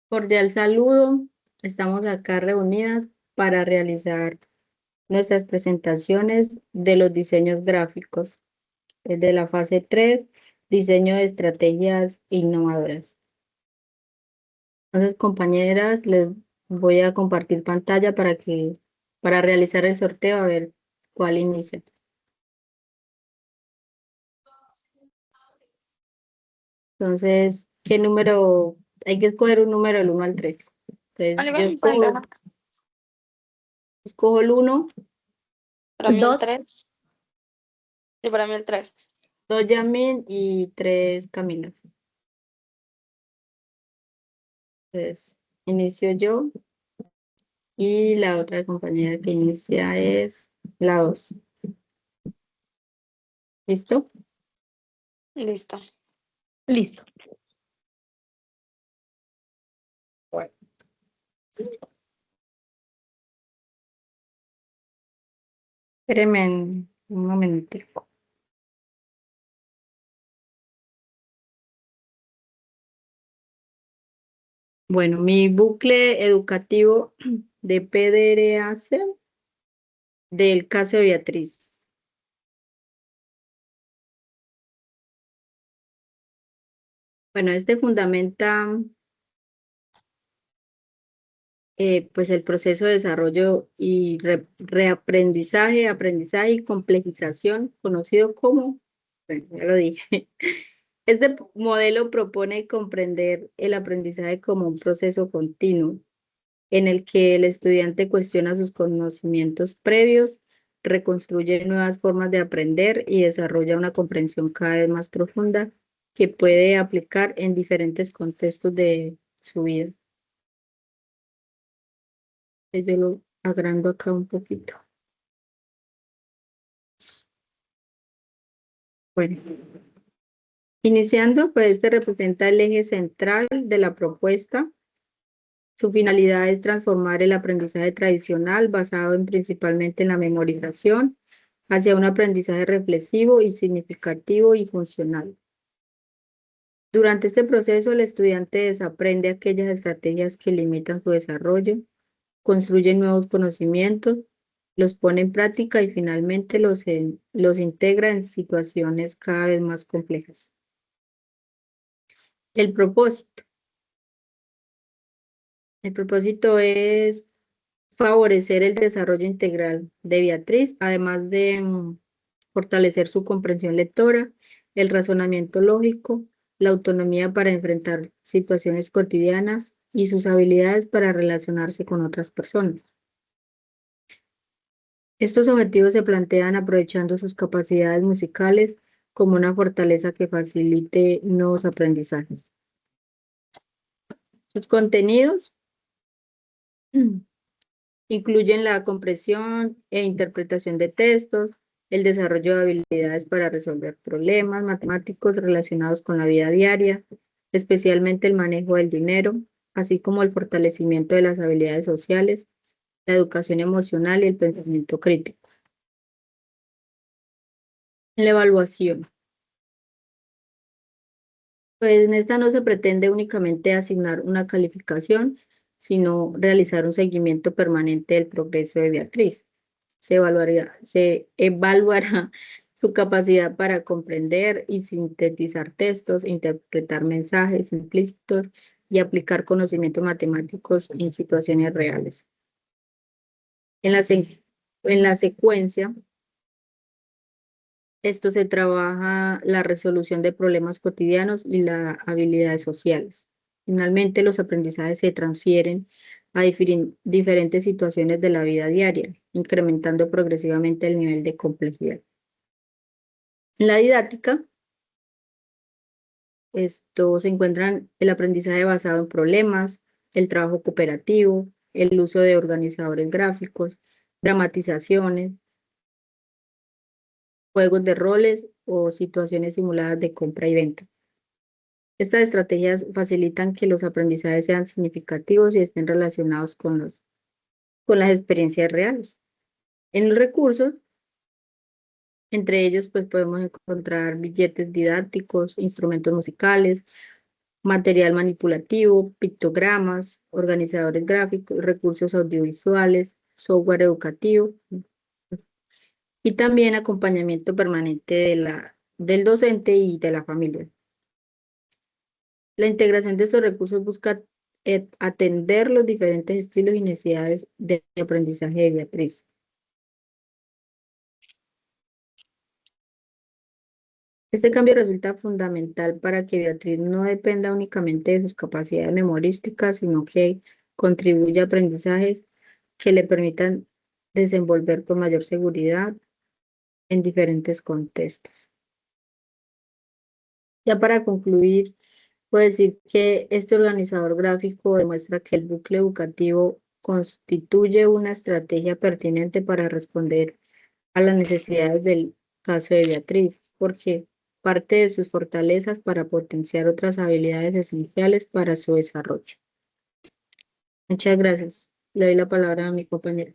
Cordial saludo. Estamos acá reunidas para realizar nuestras presentaciones de los diseños gráficos de la fase 3, diseño de estrategias innovadoras. Entonces, compañeras, les voy a compartir pantalla para realizar el sorteo, a ver cuál inicia. Entonces, ¿qué número? Hay que escoger un número del 1 al 3. Entonces, yo escojo el 1, Para mí el 2, 3. Y para mí el 3. 2 Yamin y 3 Camila. Entonces, inicio yo y la otra compañera que inicia es la 2. ¿Listo? Listo. Listo. Bueno. Espérenme un momentico. Bueno, mi bucle educativo de PDRAC del caso de Beatriz. Bueno, este fundamenta pues el proceso de desarrollo y reaprendizaje, aprendizaje y complejización, conocido como, bueno, ya lo dije. Este modelo propone comprender el aprendizaje como un proceso continuo en el que el estudiante cuestiona sus conocimientos previos, reconstruye nuevas formas de aprender y desarrolla una comprensión cada vez más profunda que puede aplicar en diferentes contextos de su vida. Yo lo agrando acá un poquito. Bueno, iniciando, pues este representa el eje central de la propuesta. Su finalidad es transformar el aprendizaje tradicional basado principalmente en la memorización hacia un aprendizaje reflexivo y significativo y funcional. Durante este proceso, el estudiante desaprende aquellas estrategias que limitan su desarrollo, construye nuevos conocimientos, los pone en práctica y finalmente los integra en situaciones cada vez más complejas. El propósito. El propósito es favorecer el desarrollo integral de Beatriz, además de fortalecer su comprensión lectora, el razonamiento lógico, la autonomía para enfrentar situaciones cotidianas y sus habilidades para relacionarse con otras personas. Estos objetivos se plantean aprovechando sus capacidades musicales como una fortaleza que facilite nuevos aprendizajes. Sus contenidos incluyen la comprensión e interpretación de textos, el desarrollo de habilidades para resolver problemas matemáticos relacionados con la vida diaria, especialmente el manejo del dinero, así como el fortalecimiento de las habilidades sociales, la educación emocional y el pensamiento crítico. La evaluación. Pues en esta no se pretende únicamente asignar una calificación, sino realizar un seguimiento permanente del progreso de Beatriz. Se evaluará su capacidad para comprender y sintetizar textos, interpretar mensajes implícitos y aplicar conocimientos matemáticos en situaciones reales. En la secuencia, esto se trabaja la resolución de problemas cotidianos y las habilidades sociales. Finalmente, los aprendizajes se transfieren a diferentes situaciones de la vida diaria, incrementando progresivamente el nivel de complejidad. En la didáctica, esto se encuentran el aprendizaje basado en problemas, el trabajo cooperativo, el uso de organizadores gráficos, dramatizaciones, juegos de roles o situaciones simuladas de compra y venta. Estas estrategias facilitan que los aprendizajes sean significativos y estén relacionados con las experiencias reales. En los recursos, entre ellos, pues podemos encontrar billetes didácticos, instrumentos musicales, material manipulativo, pictogramas, organizadores gráficos, recursos audiovisuales, software educativo y también acompañamiento permanente del docente y de la familia. La integración de estos recursos busca atender los diferentes estilos y necesidades de aprendizaje de Beatriz. Este cambio resulta fundamental para que Beatriz no dependa únicamente de sus capacidades memorísticas, sino que contribuya a aprendizajes que le permitan desenvolver con mayor seguridad en diferentes contextos. Ya para concluir, puedo decir que este organizador gráfico demuestra que el bucle educativo constituye una estrategia pertinente para responder a las necesidades del caso de Beatriz, porque parte de sus fortalezas para potenciar otras habilidades esenciales para su desarrollo. Muchas gracias. Le doy la palabra a mi compañera.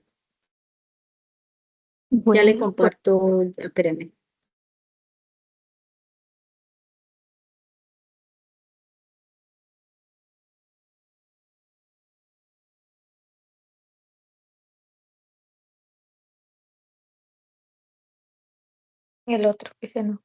Ya le comparto, espérame. El otro, ese no.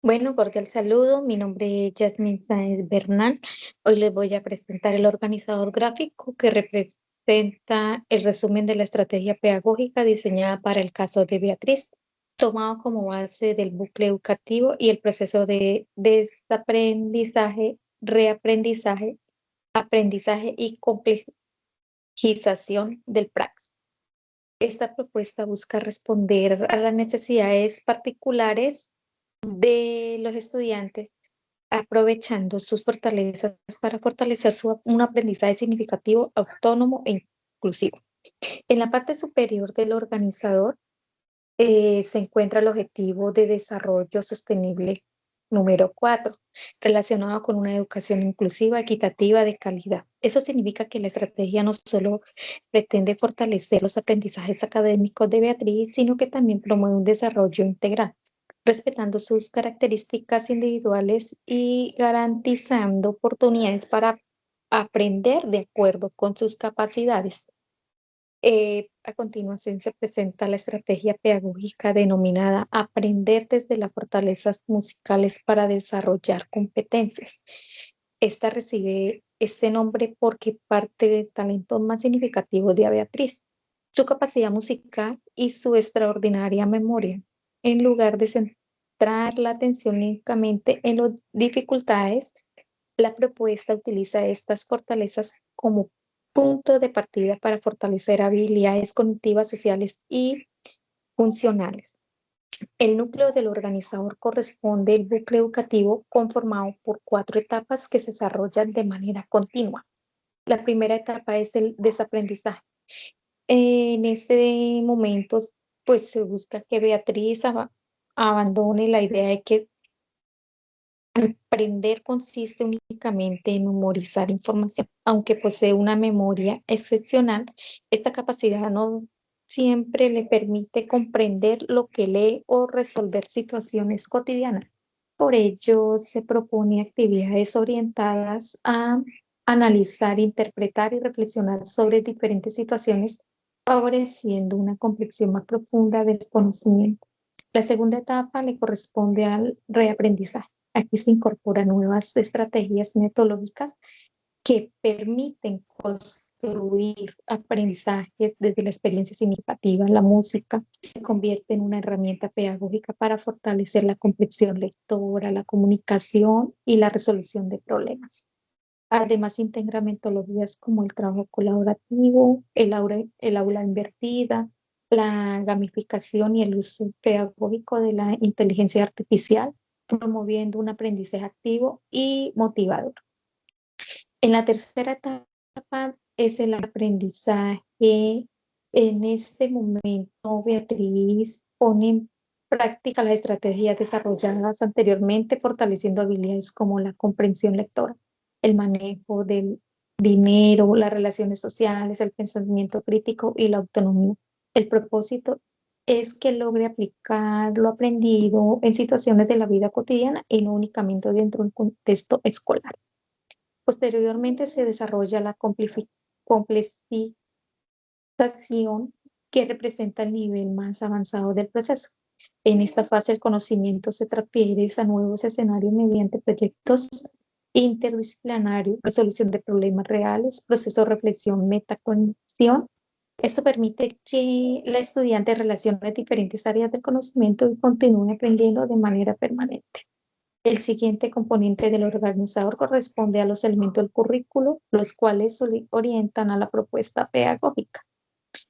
Bueno, cordial saludo. Mi nombre es Jasmine Sáenz Bernal. Hoy les voy a presentar el organizador gráfico que representa el resumen de la estrategia pedagógica diseñada para el caso de Beatriz, tomado como base del bucle educativo y el proceso de desaprendizaje, reaprendizaje, aprendizaje y complejización del praxis. Esta propuesta busca responder a las necesidades particulares de los estudiantes, aprovechando sus fortalezas para fortalecer un aprendizaje significativo, autónomo e inclusivo. En la parte superior del organizador se encuentra el objetivo de desarrollo sostenible número 4, relacionado con una educación inclusiva, equitativa, de calidad. Eso significa que la estrategia no solo pretende fortalecer los aprendizajes académicos de Beatriz, sino que también promueve un desarrollo integral, respetando sus características individuales y garantizando oportunidades para aprender de acuerdo con sus capacidades. A continuación se presenta la estrategia pedagógica denominada Aprender desde las fortalezas musicales para desarrollar competencias. Esta recibe este nombre porque parte del talento más significativo de Beatriz, su capacidad musical y su extraordinaria memoria. En lugar de centrar la atención únicamente en las dificultades, la propuesta utiliza estas fortalezas como punto de partida para fortalecer habilidades cognitivas, sociales y funcionales. El núcleo del organizador corresponde al bucle educativo conformado por 4 etapas que se desarrollan de manera continua. La primera etapa es el desaprendizaje. En este momento, pues se busca que Beatriz abandone la idea de que aprender consiste únicamente en memorizar información. Aunque posee una memoria excepcional, esta capacidad no siempre le permite comprender lo que lee o resolver situaciones cotidianas. Por ello, se propone actividades orientadas a analizar, interpretar y reflexionar sobre diferentes situaciones, favoreciendo una comprensión más profunda del conocimiento. La segunda etapa le corresponde al reaprendizaje. Aquí se incorporan nuevas estrategias metodológicas que permiten construir aprendizajes desde la experiencia significativa. La música se convierte en una herramienta pedagógica para fortalecer la comprensión lectora, la comunicación y la resolución de problemas. Además, integra metodologías como el trabajo colaborativo, el aula invertida, la gamificación y el uso pedagógico de la inteligencia artificial, promoviendo un aprendizaje activo y motivador. En la tercera etapa es el aprendizaje. En este momento, Beatriz pone en práctica las estrategias desarrolladas anteriormente, fortaleciendo habilidades como la comprensión lectora, el manejo del dinero, las relaciones sociales, el pensamiento crítico y la autonomía. El propósito es que logre aplicar lo aprendido en situaciones de la vida cotidiana y no únicamente dentro de un contexto escolar. Posteriormente se desarrolla la complexificación que representa el nivel más avanzado del proceso. En esta fase el conocimiento se transfiere a nuevos escenarios mediante proyectos interdisciplinarios, resolución de problemas reales, proceso de reflexión, metacognición. Esto permite que la estudiante relacione diferentes áreas del conocimiento y continúe aprendiendo de manera permanente. El siguiente componente del organizador corresponde a los elementos del currículo, los cuales orientan a la propuesta pedagógica.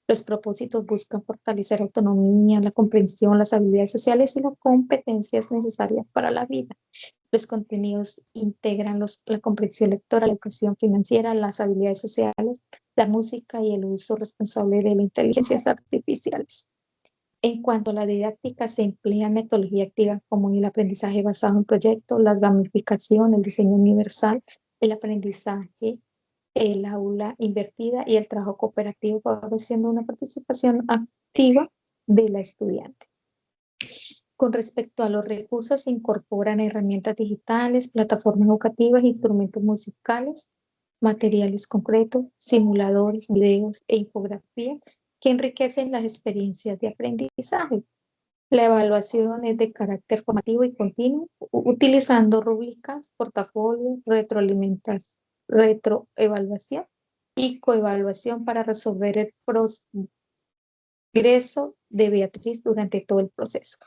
Los propósitos buscan fortalecer autonomía, la comprensión, las habilidades sociales y las competencias necesarias para la vida. Los contenidos integran la comprensión lectora, la educación financiera, las habilidades sociales, la música y el uso responsable de las inteligencias artificiales. En cuanto a la didáctica, se emplea metodología activa como el aprendizaje basado en proyectos, la gamificación, el diseño universal, el aprendizaje, el aula invertida y el trabajo cooperativo, favoreciendo una participación activa de la estudiante. Con respecto a los recursos, se incorporan herramientas digitales, plataformas educativas, instrumentos musicales, materiales concretos, simuladores, videos e infografías que enriquecen las experiencias de aprendizaje. La evaluación es de carácter formativo y continuo, utilizando rúbricas, portafolios, retroevaluación y coevaluación para resolver el progreso de Beatriz durante todo el proceso.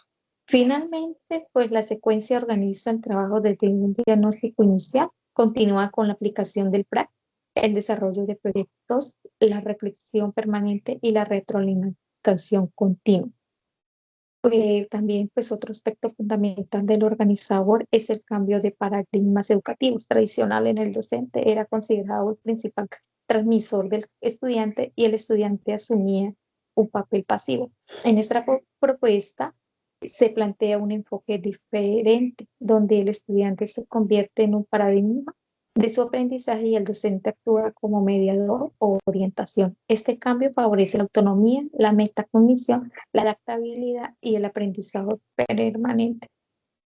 Finalmente, pues la secuencia organiza el trabajo desde un diagnóstico inicial, continúa con la aplicación del PRAC, el desarrollo de proyectos, la reflexión permanente y la retroalimentación continua. También, pues otro aspecto fundamental del organizador es el cambio de paradigmas educativos. Tradicional en el docente era considerado el principal transmisor del estudiante y el estudiante asumía un papel pasivo. En esta propuesta se plantea un enfoque diferente, donde el estudiante se convierte en un paradigma de su aprendizaje y el docente actúa como mediador o orientación. Este cambio favorece la autonomía, la metacognición, la adaptabilidad y el aprendizaje permanente.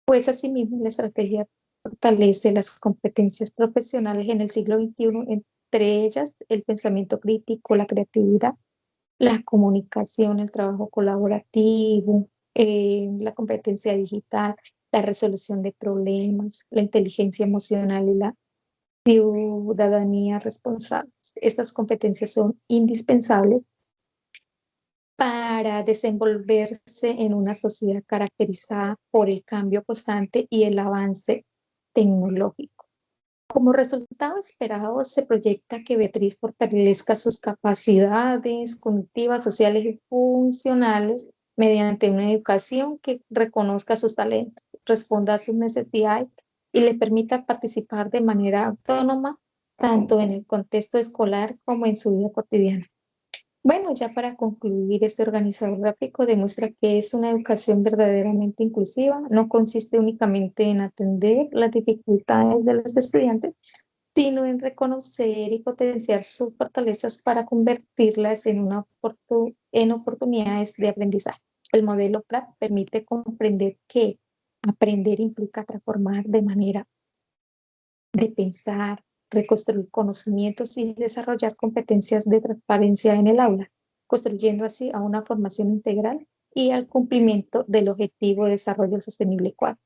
Pues asimismo, la estrategia fortalece las competencias profesionales en el siglo XXI, entre ellas el pensamiento crítico, la creatividad, la comunicación, el trabajo colaborativo, la competencia digital, la resolución de problemas, la inteligencia emocional y la ciudadanía responsable. Estas competencias son indispensables para desenvolverse en una sociedad caracterizada por el cambio constante y el avance tecnológico. Como resultado esperado, se proyecta que Beatriz fortalezca sus capacidades cognitivas, sociales y funcionales mediante una educación que reconozca sus talentos, responda a sus necesidades y le permita participar de manera autónoma tanto en el contexto escolar como en su vida cotidiana. Bueno, ya para concluir, este organizador gráfico demuestra que es una educación verdaderamente inclusiva, no consiste únicamente en atender las dificultades de los estudiantes, sino en reconocer y potenciar sus fortalezas para convertirlas en oportunidades de aprendizaje. El modelo PLAT permite comprender que aprender implica transformar de manera de pensar, reconstruir conocimientos y desarrollar competencias de transparencia en el aula, construyendo así a una formación integral y al cumplimiento del Objetivo de Desarrollo Sostenible 4,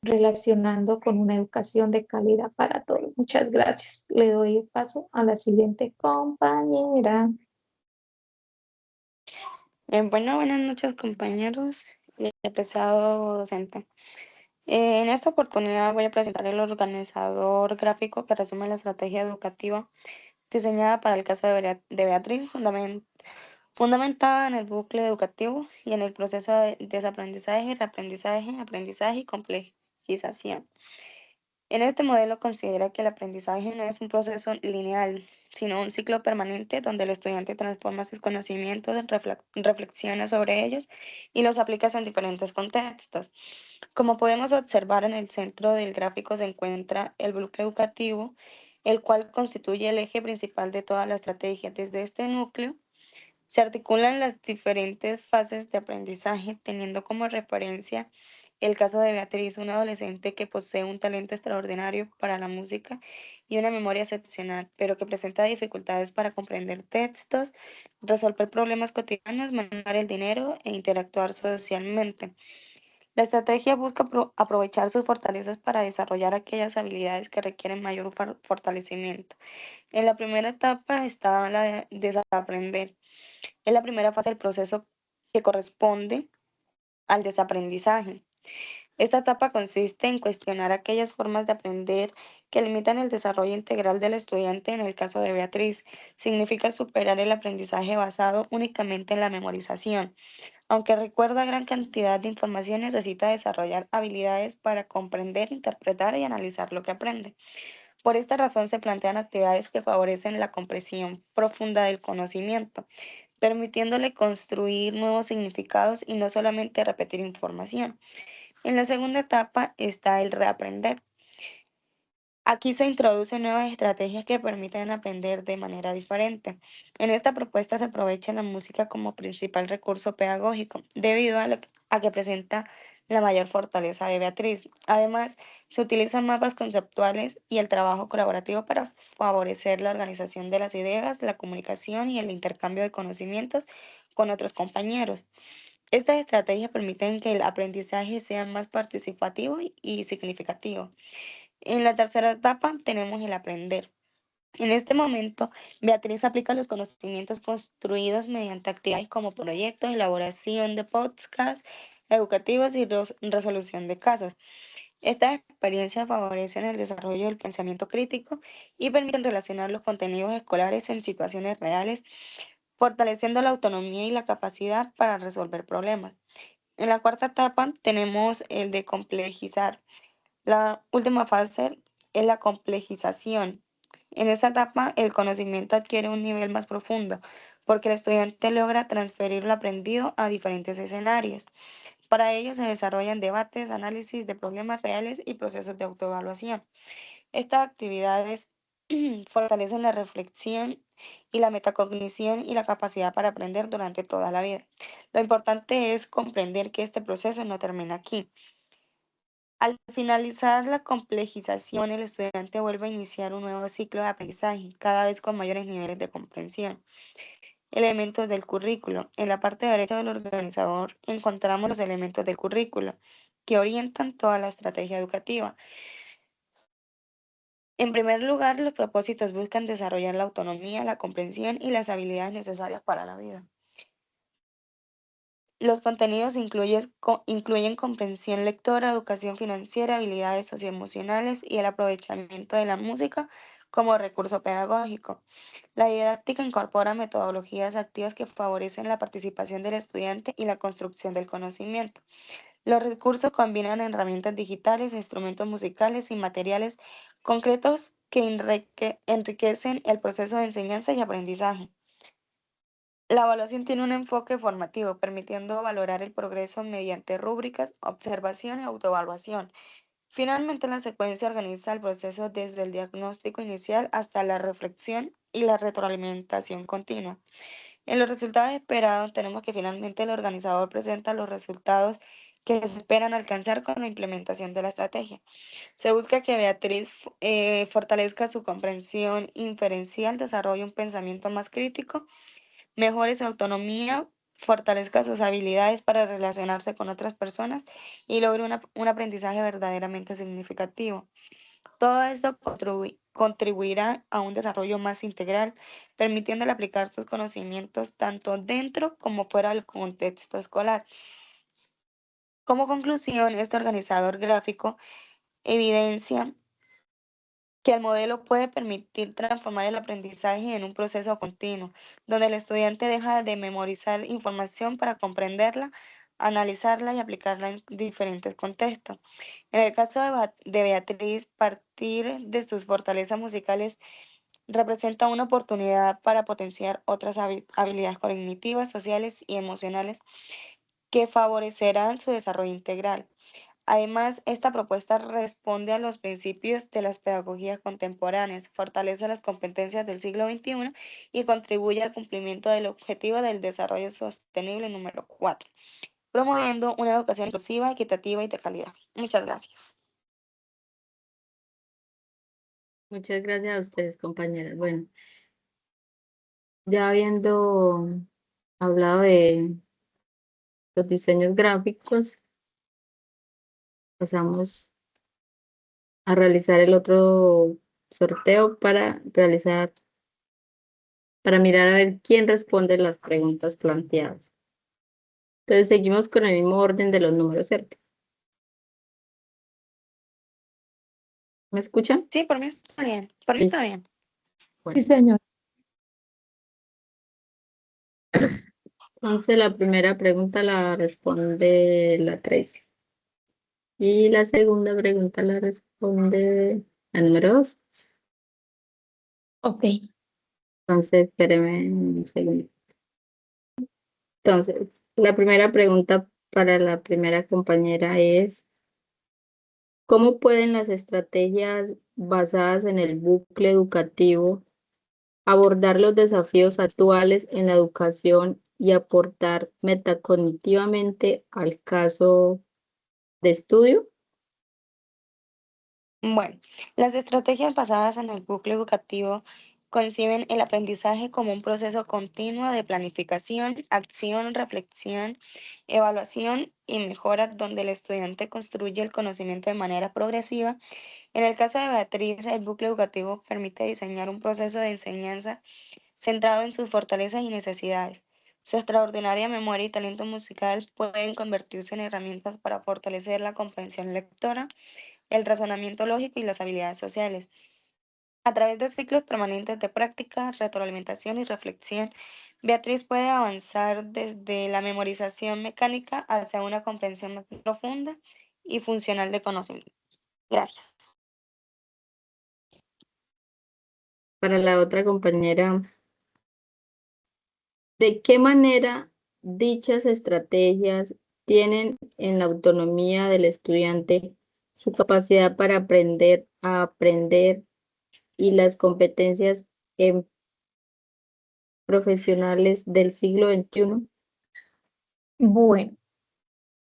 relacionando con una educación de calidad para todos. Muchas gracias. Le doy el paso a la siguiente compañera. Bueno, buenas noches compañeros y apreciado docente. En esta oportunidad voy a presentar el organizador gráfico que resume la estrategia educativa diseñada para el caso de Beatriz, fundamentada en el bucle educativo y en el proceso de desaprendizaje, reaprendizaje, aprendizaje y complejización. En este modelo considera que el aprendizaje no es un proceso lineal, sino un ciclo permanente donde el estudiante transforma sus conocimientos, reflexiona sobre ellos y los aplica en diferentes contextos. Como podemos observar, en el centro del gráfico se encuentra el bloque educativo, el cual constituye el eje principal de toda la estrategia. Desde este núcleo se articulan las diferentes fases de aprendizaje, teniendo como referencia el caso de Beatriz, una adolescente que posee un talento extraordinario para la música y una memoria excepcional, pero que presenta dificultades para comprender textos, resolver problemas cotidianos, manejar el dinero e interactuar socialmente. La estrategia busca aprovechar sus fortalezas para desarrollar aquellas habilidades que requieren mayor fortalecimiento. En la primera etapa está la de desaprender. Es la primera fase del proceso que corresponde al desaprendizaje. Esta etapa consiste en cuestionar aquellas formas de aprender que limitan el desarrollo integral del estudiante. En el caso de Beatriz, significa superar el aprendizaje basado únicamente en la memorización. Aunque recuerda gran cantidad de información, necesita desarrollar habilidades para comprender, interpretar y analizar lo que aprende. Por esta razón se plantean actividades que favorecen la comprensión profunda del conocimiento, permitiéndole construir nuevos significados y no solamente repetir información. En la segunda etapa está el reaprender. Aquí se introducen nuevas estrategias que permiten aprender de manera diferente. En esta propuesta se aprovecha la música como principal recurso pedagógico, debido a que presenta la mayor fortaleza de Beatriz. Además, se utilizan mapas conceptuales y el trabajo colaborativo para favorecer la organización de las ideas, la comunicación y el intercambio de conocimientos con otros compañeros. Estas estrategias permiten que el aprendizaje sea más participativo y significativo. En la tercera etapa tenemos el aprender. En este momento, Beatriz aplica los conocimientos construidos mediante actividades como proyectos, elaboración de podcasts educativos y resolución de casos. Estas experiencias favorecen el desarrollo del pensamiento crítico y permiten relacionar los contenidos escolares en situaciones reales, fortaleciendo la autonomía y la capacidad para resolver problemas. En la cuarta etapa tenemos el de complejizar. La última fase es la complejización. En esta etapa, el conocimiento adquiere un nivel más profundo, porque el estudiante logra transferir lo aprendido a diferentes escenarios. Para ello se desarrollan debates, análisis de problemas reales y procesos de autoevaluación. Estas actividades fortalecen la reflexión y la metacognición y la capacidad para aprender durante toda la vida. Lo importante es comprender que este proceso no termina aquí. Al finalizar la complejización, el estudiante vuelve a iniciar un nuevo ciclo de aprendizaje, cada vez con mayores niveles de comprensión. Elementos del currículo. En la parte derecha del organizador encontramos los elementos del currículo que orientan toda la estrategia educativa. En primer lugar, los propósitos buscan desarrollar la autonomía, la comprensión y las habilidades necesarias para la vida. Los contenidos incluyen comprensión lectora, educación financiera, habilidades socioemocionales y el aprovechamiento de la música como recurso pedagógico. La didáctica incorpora metodologías activas que favorecen la participación del estudiante y la construcción del conocimiento. Los recursos combinan herramientas digitales, instrumentos musicales y materiales concretos que enriquecen el proceso de enseñanza y aprendizaje. La evaluación tiene un enfoque formativo, permitiendo valorar el progreso mediante rúbricas, observación y autoevaluación. Finalmente, la secuencia organiza el proceso desde el diagnóstico inicial hasta la reflexión y la retroalimentación continua. En los resultados esperados, tenemos que finalmente el organizador presenta los resultados que se esperan alcanzar con la implementación de la estrategia. Se busca que Beatriz fortalezca su comprensión inferencial, desarrolle un pensamiento más crítico, mejore su autonomía, fortalezca sus habilidades para relacionarse con otras personas y logre un aprendizaje verdaderamente significativo. Todo esto contribuirá a un desarrollo más integral, permitiéndole aplicar sus conocimientos tanto dentro como fuera del contexto escolar. Como conclusión, este organizador gráfico evidencia que el modelo puede permitir transformar el aprendizaje en un proceso continuo, donde el estudiante deja de memorizar información para comprenderla, analizarla y aplicarla en diferentes contextos. En el caso de Beatriz, partir de sus fortalezas musicales representa una oportunidad para potenciar otras habilidades cognitivas, sociales y emocionales que favorecerán su desarrollo integral. Además, esta propuesta responde a los principios de las pedagogías contemporáneas, fortalece las competencias del siglo XXI y contribuye al cumplimiento del objetivo del desarrollo sostenible número 4, promoviendo una educación inclusiva, equitativa y de calidad. Muchas gracias. Muchas gracias a ustedes, compañeras. Bueno, ya habiendo hablado de los diseños gráficos, pasamos a realizar el otro sorteo para mirar a ver quién responde las preguntas planteadas. Entonces seguimos con el mismo orden de los números, ¿cierto? ¿Me escuchan? Sí, por mí está bien. Por mí Listo. está bien. Bueno, Sí, señor. entonces la primera pregunta la responde la 13. Y la segunda pregunta la responde la número 2. Ok. Entonces, espéreme un segundo. Entonces, la primera pregunta para la primera compañera es, ¿cómo pueden las estrategias basadas en el bucle educativo abordar los desafíos actuales en la educación y aportar metacognitivamente al caso de estudio? Bueno, las estrategias basadas en el bucle educativo conciben el aprendizaje como un proceso continuo de planificación, acción, reflexión, evaluación y mejora donde el estudiante construye el conocimiento de manera progresiva. En el caso de Beatriz, el bucle educativo permite diseñar un proceso de enseñanza centrado en sus fortalezas y necesidades. Su extraordinaria memoria y talento musical pueden convertirse en herramientas para fortalecer la comprensión lectora, el razonamiento lógico y las habilidades sociales. A través de ciclos permanentes de práctica, retroalimentación y reflexión, Beatriz puede avanzar desde la memorización mecánica hacia una comprensión más profunda y funcional de conocimiento. Gracias. Para la otra compañera, ¿de qué manera dichas estrategias tienen en la autonomía del estudiante su capacidad para aprender a aprender y las competencias en profesionales del siglo XXI? Bueno,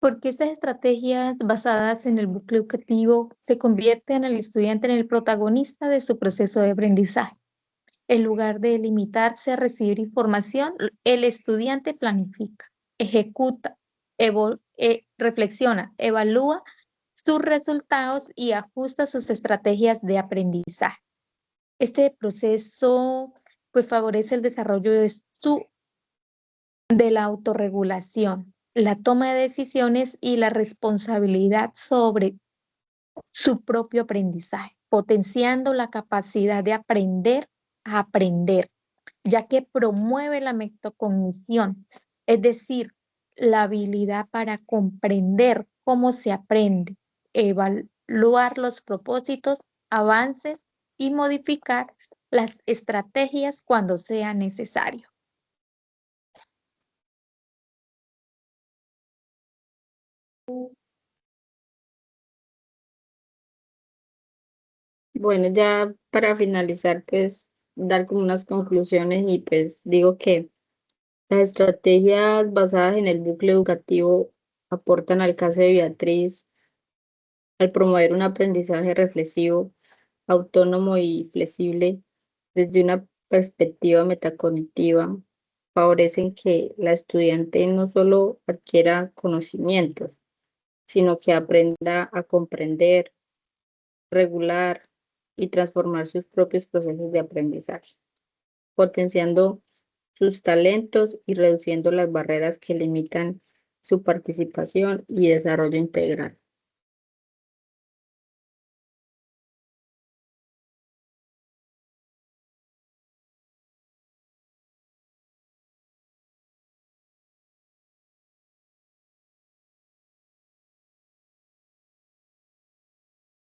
porque estas estrategias basadas en el bucle educativo se convierten al estudiante en el protagonista de su proceso de aprendizaje. En lugar de limitarse a recibir información, el estudiante planifica, ejecuta, reflexiona, evalúa sus resultados y ajusta sus estrategias de aprendizaje. Este proceso pues favorece el desarrollo de la autorregulación, la toma de decisiones y la responsabilidad sobre su propio aprendizaje, potenciando la capacidad de aprender a aprender, ya que promueve la metacognición, es decir, la habilidad para comprender cómo se aprende, evaluar los propósitos, avances y modificar las estrategias cuando sea necesario. Bueno, ya para finalizar, pues dar como unas conclusiones y pues digo que las estrategias basadas en el bucle educativo aportan al caso de Beatriz al promover un aprendizaje reflexivo, autónomo y flexible desde una perspectiva metacognitiva, favorecen que la estudiante no solo adquiera conocimientos, sino que aprenda a comprender, regular y transformar sus propios procesos de aprendizaje, potenciando sus talentos y reduciendo las barreras que limitan su participación y desarrollo integral.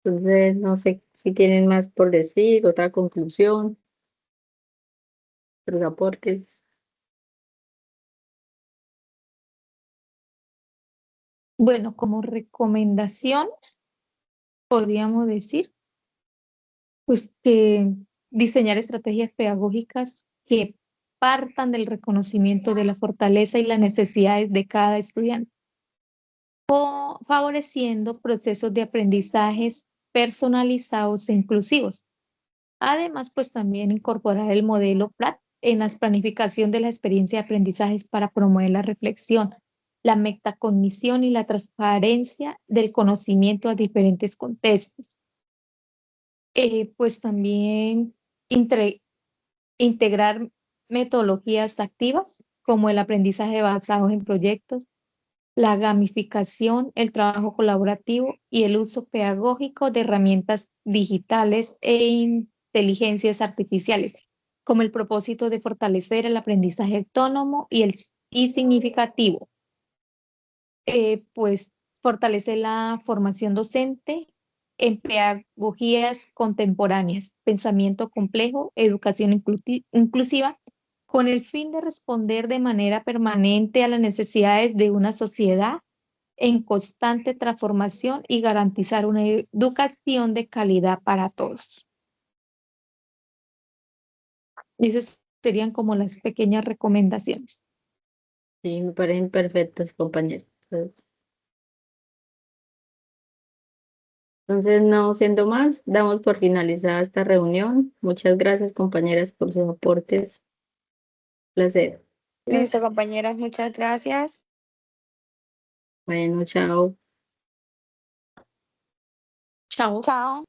Entonces, no sé si tienen más por decir, otra conclusión, otros aportes. Bueno, como recomendaciones, podríamos decir, pues que diseñar estrategias pedagógicas que partan del reconocimiento de la fortaleza y las necesidades de cada estudiante, favoreciendo procesos de aprendizajes personalizados e inclusivos. Además, pues también incorporar el modelo PLAT en la planificación de la experiencia de aprendizajes para promover la reflexión, la metacognición y la transparencia del conocimiento a diferentes contextos. Pues también entre- integrar metodologías activas como el aprendizaje basado en proyectos, la gamificación, el trabajo colaborativo y el uso pedagógico de herramientas digitales e inteligencias artificiales, como el propósito de fortalecer el aprendizaje autónomo y significativo. Pues fortalece la formación docente en pedagogías contemporáneas, pensamiento complejo, educación inclusiva, con el fin de responder de manera permanente a las necesidades de una sociedad en constante transformación y garantizar una educación de calidad para todos. Y esas serían como las pequeñas recomendaciones. Sí, me parecen perfectos, compañeros. Entonces, no siendo más, damos por finalizada esta reunión. Muchas gracias, compañeras, por sus aportes. Placer. Listo, compañeras, muchas gracias. Bueno, chao. Chao. Chao.